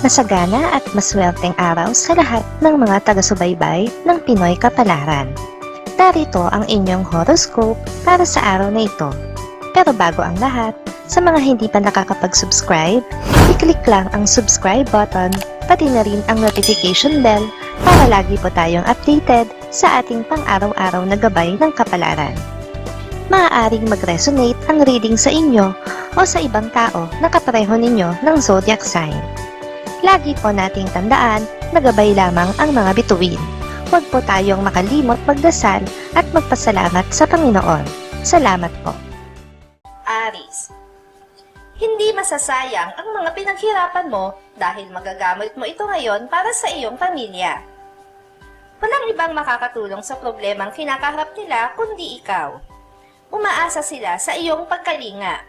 Masagana at maswerteng araw sa lahat ng mga taga-subaybay ng Pinoy Kapalaran. Narito ang inyong horoscope para sa araw na ito. Pero bago ang lahat, sa mga hindi pa nakakapag-subscribe, i-click lang ang subscribe button, pati na rin ang notification bell para lagi po tayong updated sa ating pang-araw-araw na gabay ng kapalaran. Maaaring mag-resonate ang reading sa inyo o sa ibang tao na kapareho ninyo ng zodiac sign. Lagi po nating tandaan na gabay lamang ang mga bituin. Huwag po tayong makalimot magdasal at magpasalamat sa Panginoon. Salamat po. Aries, hindi masasayang ang mga pinaghirapan mo dahil magagamit mo ito ngayon para sa iyong pamilya. Walang ibang makakatulong sa problemang kinakaharap nila kundi ikaw. Umaasa sila sa iyong pagkalinga.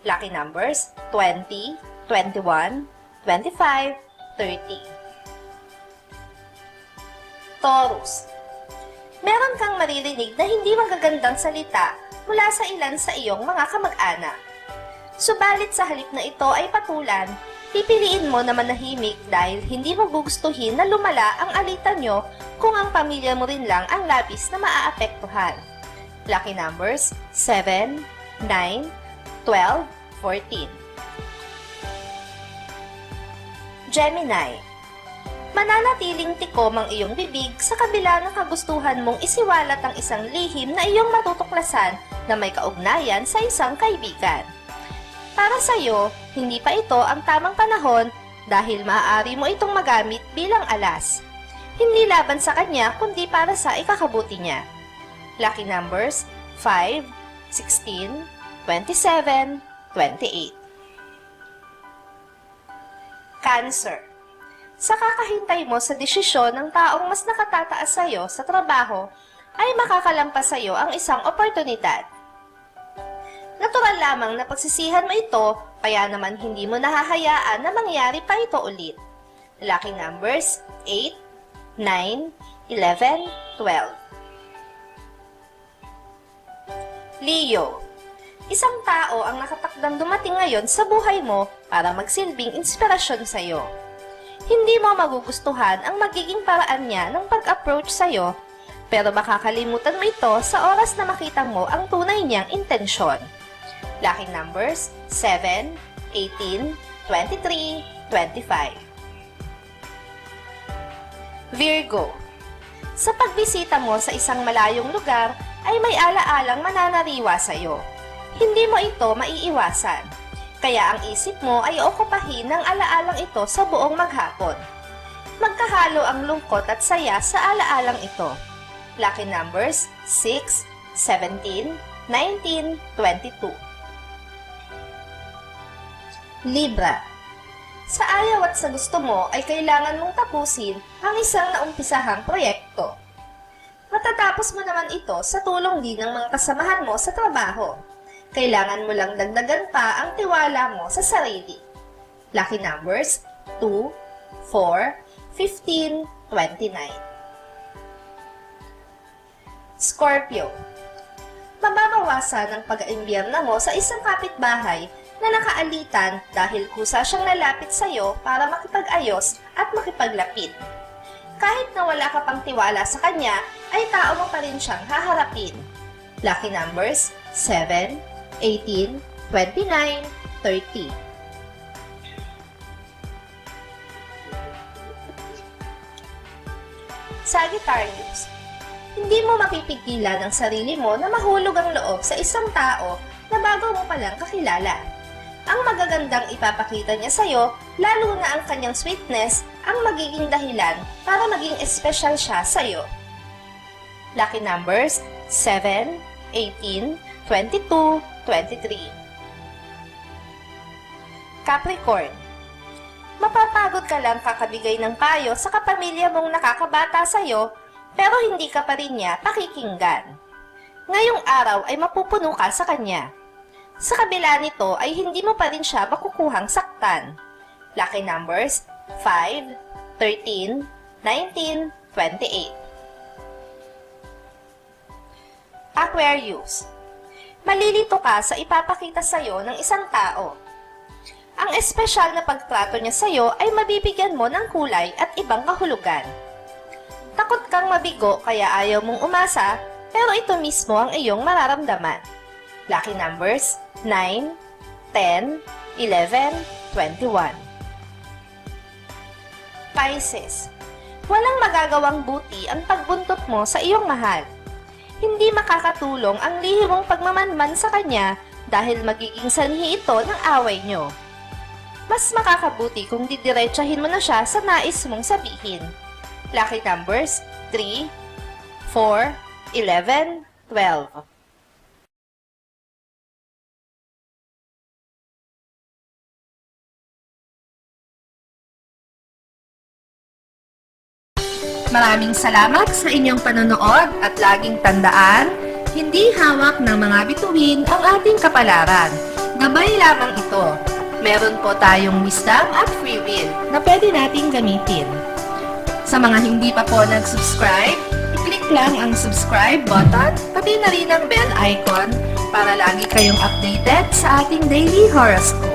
Lucky numbers 20, 21, 25, 30. Taurus, meron kang maririnig na hindi magagandang salita mula sa ilan sa iyong mga kamag-anak. Subalit sa halip na ito ay patulan, pipiliin mo na manahimik dahil hindi mo gugustuhin na lumala ang alitan nyo kung ang pamilya mo rin lang ang labis na maaapektuhan. Lucky numbers 7, 9, 12, 14. Gemini, mananatiling tikom ang iyong bibig sa kabila ng kagustuhan mong isiwalat ang isang lihim na iyong matutuklasan na may kaugnayan sa isang kaibigan. Para sa iyo, hindi pa ito ang tamang panahon dahil maaari mo itong magamit bilang alas. Hindi laban sa kanya kundi para sa ikakabuti niya. Lucky numbers 5, 16, 27, 28. Cancer, sa kakahintay mo sa desisyon ng taong mas nakatataas sa iyo sa trabaho, ay makakalampas sa iyo ang isang oportunidad. Natural lamang na pagsisihan mo ito, kaya naman hindi mo nahahayaan na mangyari pa ito ulit. Lucky numbers 8, 9, 11, 12. Leo, isang tao ang nakatakdang dumating ngayon sa buhay mo para magsilbing inspirasyon sa iyo. Hindi mo magugustuhan ang magiging paraan niya ng pag-approach sa iyo, pero makakalimutan mo ito sa oras na makita mo ang tunay niyang intensyon. Lucky numbers 7, 18, 23, 25. Virgo, sa pagbisita mo sa isang malayong lugar ay may alaalang mananariwa sa iyo. Hindi mo ito maiiwasan, kaya ang isip mo ay okupahin ng alaalang ito sa buong maghapon. Magkahalo ang lungkot at saya sa alaalang ito. Lucky numbers 6, 17, 19, 22. Libra, sa ayaw at sa gusto mo ay kailangan mong tapusin ang isang naumpisahang proyekto. Matatapos mo naman ito sa tulong din ng mga kasamahan mo sa trabaho. Kailangan mo lang dagdagan pa ang tiwala mo sa sarili. Lucky numbers 2, 4, 15, 29. Scorpio, mababawasan ang pag-aimbiyerna mo sa isang kapitbahay na nakaalitan dahil kusa siyang lalapit sa iyo para makipag-ayos at makipaglapit. Kahit na wala ka pang tiwala sa kanya, ay tao mo pa rin siyang haharapin. Lucky numbers 7, 18, 29, 30. Sagittarius, hindi mo mapipigilan ang sarili mo na mahulog ang loob sa isang tao na bago mo palang kakilala. Ang magagandang ipapakita niya sa iyo, lalo na ang kanyang sweetness, ang magiging dahilan para maging espesyal siya sa iyo. Lucky numbers 7, 18, 22, 23. Capricorn, mapapagod ka lang kakabigay ng payo sa kapamilya mong nakakabata sa iyo, pero hindi ka pa rin niya pakikinggan. Ngayong araw ay mapupuno ka sa kanya. Sa kabila nito ay hindi mo pa rin siya makukuhang saktan. Lucky numbers 5, 13, 19, 28. Aquarius, malilito ka sa ipapakita sa iyo ng isang tao. Ang espesyal na pagtrato niya sa'yo ay mabibigyan mo ng kulay at ibang kahulugan. Takot kang mabigo kaya ayaw mong umasa, pero ito mismo ang iyong mararamdaman. Lucky numbers 9, 10, 11, 21. Pisces, walang magagawang buti ang pagbuntot mo sa iyong mahal. Hindi makakatulong ang lihimong pagmamanman sa kanya dahil magiging sanhi ito ng away nyo. Mas makakabuti kung didiretsahin mo na siya sa nais mong sabihin. Lucky numbers 3, 4, 11, 12. Maraming salamat sa inyong panonood at laging tandaan, hindi hawak ng mga bituin ang ating kapalaran. Gabay lamang ito. Meron po tayong wisdom at free will na pwede nating gamitin. Sa mga hindi pa po nag-subscribe, i-click lang ang subscribe button, pati na rin ang bell icon para lagi kayong updated sa ating daily horoscope.